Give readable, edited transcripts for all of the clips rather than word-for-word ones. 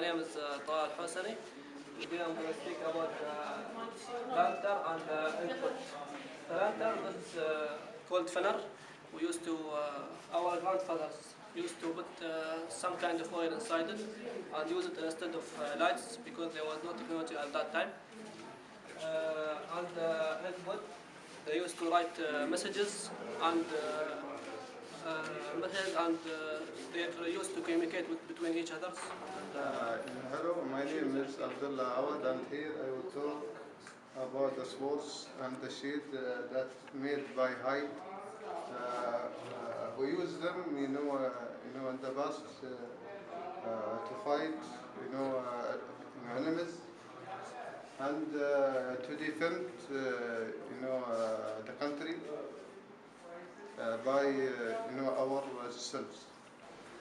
My name is Taha Al-Hosani. Today I'm going to speak about lantern and input. The lantern is called fener. We used to, our grandfathers used to put some kind of oil inside it and use it instead of lights because there was no technology at that time. And input, they used to write messages and they used to communicate between each other. Hello, my name is Abdullah Awad, and here I will talk about the sports and the shade that's made by height. We use them, in the past to fight, enemies, and to defend, the country by, ourselves.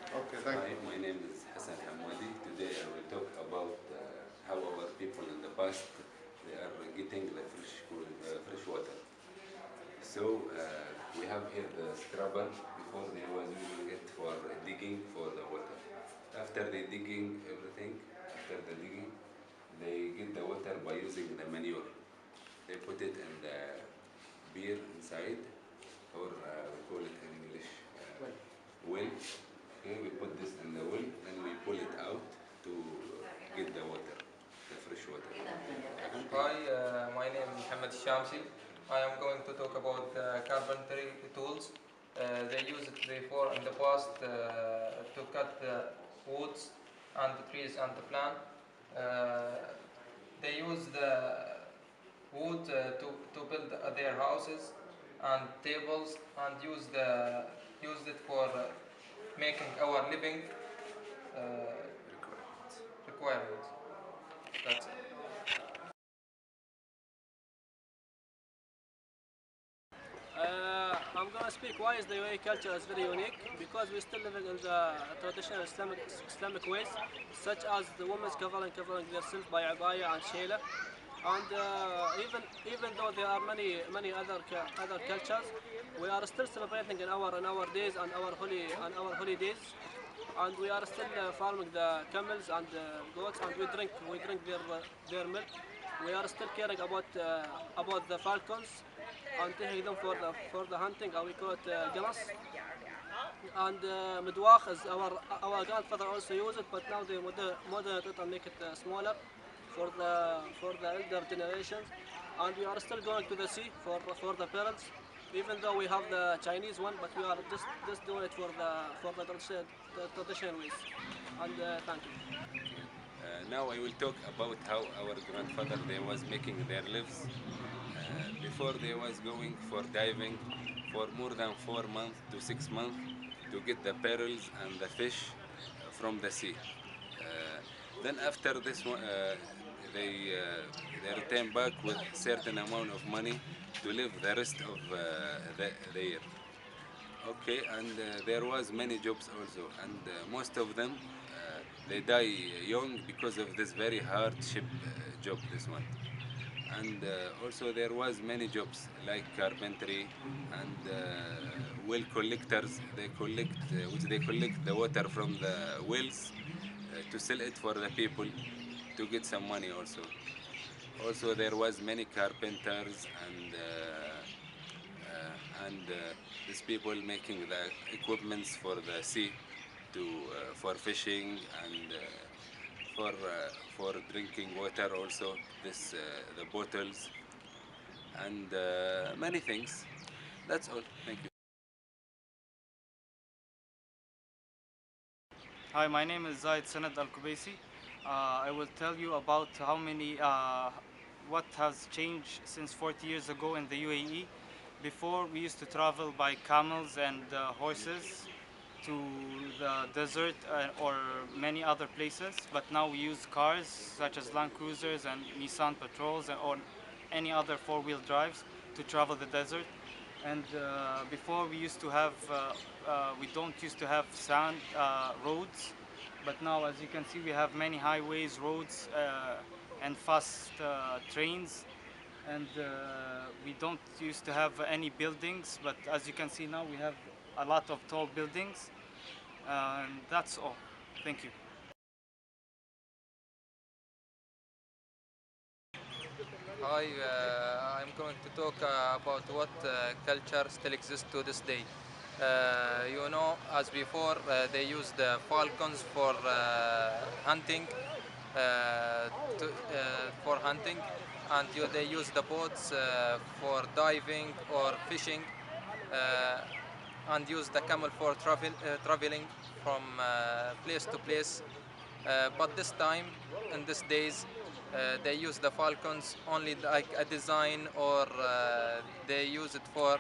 Okay, thank you. Hi, my name is Hassan Hamadi. Today I will talk about how our people in the past they are getting the fresh water. So we have here the scrubber. Before they was using it for digging for the water. After they digging everything, after the digging, they get the water by using the manure. They put it in the beer inside, or we call it in English well. Okay, we put this in the well, then we pull it out to get the water, the fresh water. Hi, my name is Mohammed Shamsi. I am going to talk about carpentry tools. They used it before in the past to cut woods and the trees and the plant. They use the wood to build their houses and tables and used it for making our living requirements. That's it. I'm going to speak why is the UAE culture is very unique, because we're still living in the traditional Islamic ways, such as the women's covering themselves by abaya and shayla. And even though there are many other cultures, we are still celebrating in our days and our holidays, and we are still farming the camels and goats, and we drink their milk. We are still caring about the falcons and taking them for the hunting, and we call it ganas. And midwach is our grandfather also use it, but now they modernate it and make it smaller for the elder generations. And we are still going to the sea for the parents, even though we have the Chinese one, but we are just doing it for the traditional ways. And thank you. Now I will talk about how our grandfather they was making their lives. Before they was going for diving for more than 4 months to 6 months to get the pearls and the fish from the sea. Then after this one, they return back with certain amount of money to live the rest of the year. Okay, and there was many jobs also, and most of them they die young because of this very hardship job. This one, and also there was many jobs like carpentry and well collectors. They collect, which they collect the water from the wells to sell it for the people to get some money also. Also there was many carpenters and these people making the equipments for the sea to for fishing and for drinking water also this the bottles and many things. That's all. Thank you. Hi, my name is Zaid Sanad Al-Kubaisi. I will tell you about what has changed since 40 years ago in the UAE. Before, we used to travel by camels and horses to the desert or many other places, but now we use cars such as Land Cruisers and Nissan Patrols or any other four-wheel drives to travel the desert. And before we don't used to have sand roads, but now as you can see we have many highways, roads, and fast trains, and we don't used to have any buildings, but as you can see now we have a lot of tall buildings, and that's all. Thank you. Hi, I'm going to talk about what culture still exists to this day. You know, as before, they used falcons hunting, for hunting, and they use the boats for diving or fishing, and use the camel for traveling from place to place. But this time, in these days, they use the falcons only like a design, or they use it for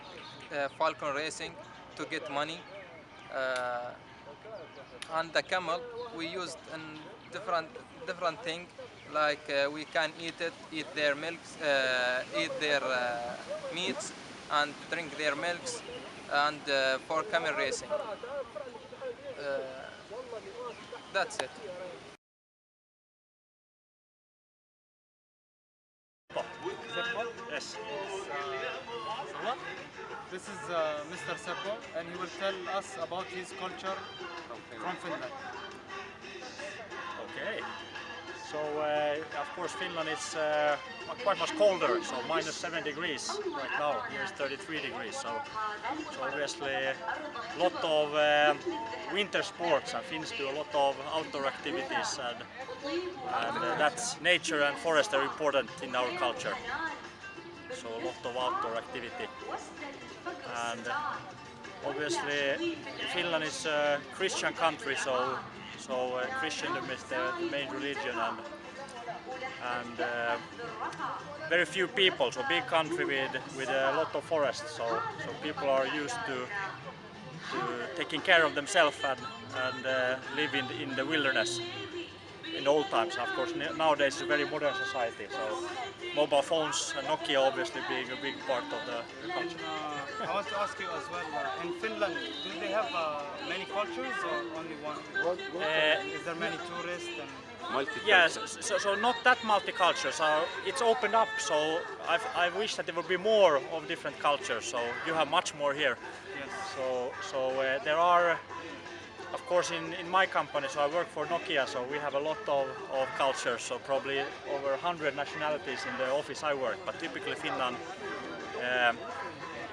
falcon racing to get money. Uh, and the camel we used in different thing, like we can eat their milks, eat their meats, and drink their milks, and for camel racing. That's it. Yes. This is Mr. Seppo, and he will tell us about his culture from Finland. Okay. So, of course, Finland is quite much colder, so minus 7 degrees right now. Here is 33 degrees, so obviously a lot of winter sports, and Finns do a lot of outdoor activities, and that's nature and forest are important in our culture. So a lot of outdoor activity. And obviously Finland is a Christian country, so Christendom is the main religion, and very few people, so big country with a lot of forests, so people are used to taking care of themselves and live in the wilderness in old times. Of course, nowadays it's a very modern society, so mobile phones and Nokia obviously being a big part of the culture. I want to ask you as well, in Finland, do they have many cultures or only one? Is there many tourists? And Yes, so not that multicultural. So it's opened up. So I wish that there would be more of different cultures. So you have much more here. yes. So there are, of course, in my company. So I work for Nokia. So we have a lot of cultures. So probably over 100 nationalities in the office I work. But typically Finland,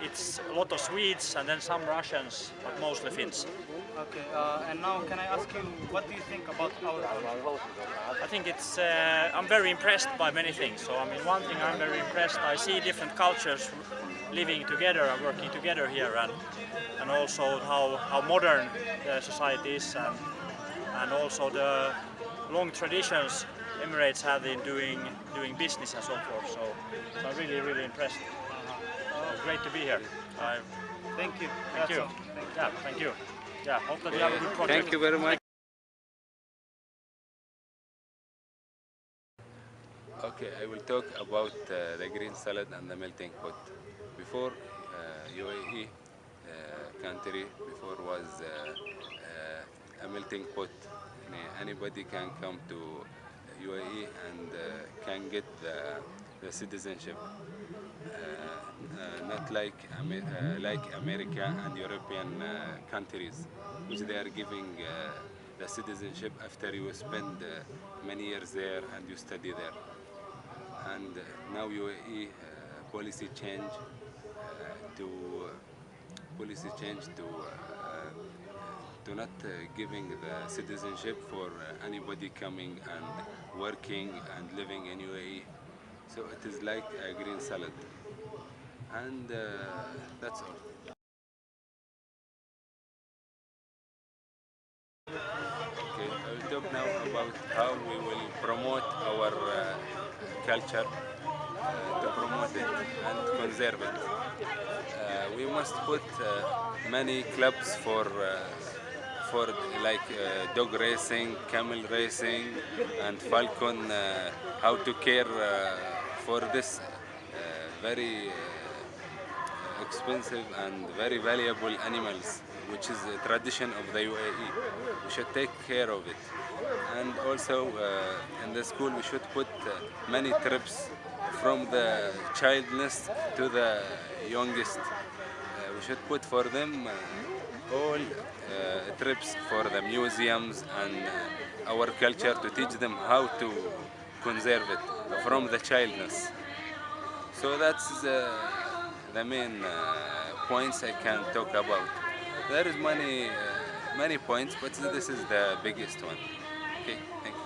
it's a lot of Swedes and then some Russians, but mostly Finns. Okay, and now can I ask you, what do you think about our culture? I think it's, I'm very impressed by many things. So I mean, one thing I'm very impressed, I see different cultures living together and working together here, and also how modern the society is, and also the long traditions Emirates have in doing business and so forth. So I'm really impressed. Great to be here. Thank you. Thank you. Yeah, thank you. Yeah, hope that you have a good project. Thank you very much. Okay, I will talk about the green salad and the melting pot. Before UAE country before was a melting pot. Anybody can come to UAE and can get the citizenship. Not like like America and European countries, which they are giving the citizenship after you spend many years there and you study there. And now UAE policy change to not giving the citizenship for anybody coming and working and living in UAE. So it is like a green salad. And that's all. Okay, I will talk now about how we will promote our culture, to promote it and conserve it. We must put many clubs for like dog racing, camel racing, and falcon. How to care for this very expensive and very valuable animals, which is a tradition of the UAE. We should take care of it. And also in the school we should put many trips from the childness to the youngest. We should put for them all trips for the museums and our culture, to teach them how to conserve it from the childness. So that's the main points I can talk about. There is many points, but this is the biggest one. Okay, thank you.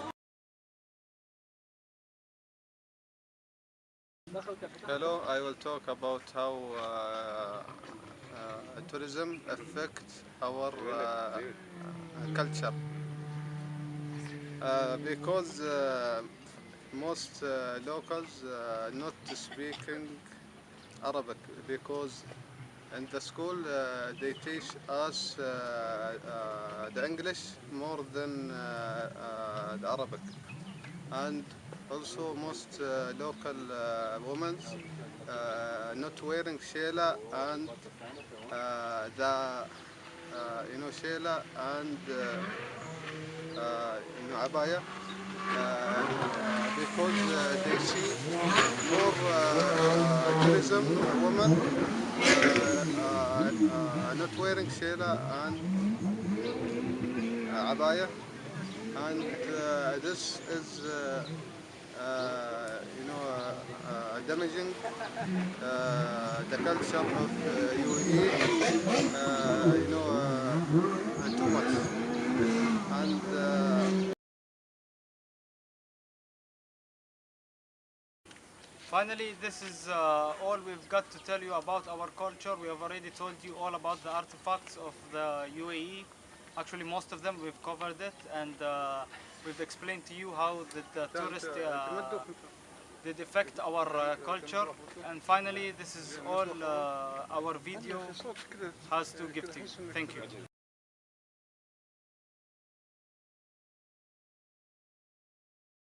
Hello, I will talk about how tourism affects our culture. Because most locals not speaking Arabic, because in the school they teach us the English more than the Arabic, and also most local women not wearing shela and the shela and abaya, because they see more tourism women not wearing shela and abaya, and this is damaging the culture of UAE, too much. And Finally, this is all we've got to tell you about our culture. We have already told you all about the artifacts of the UAE. Actually, most of them we've covered it, and we've explained to you how the tourist did affect our culture. And finally, this is all our video has to give to you. Thank you.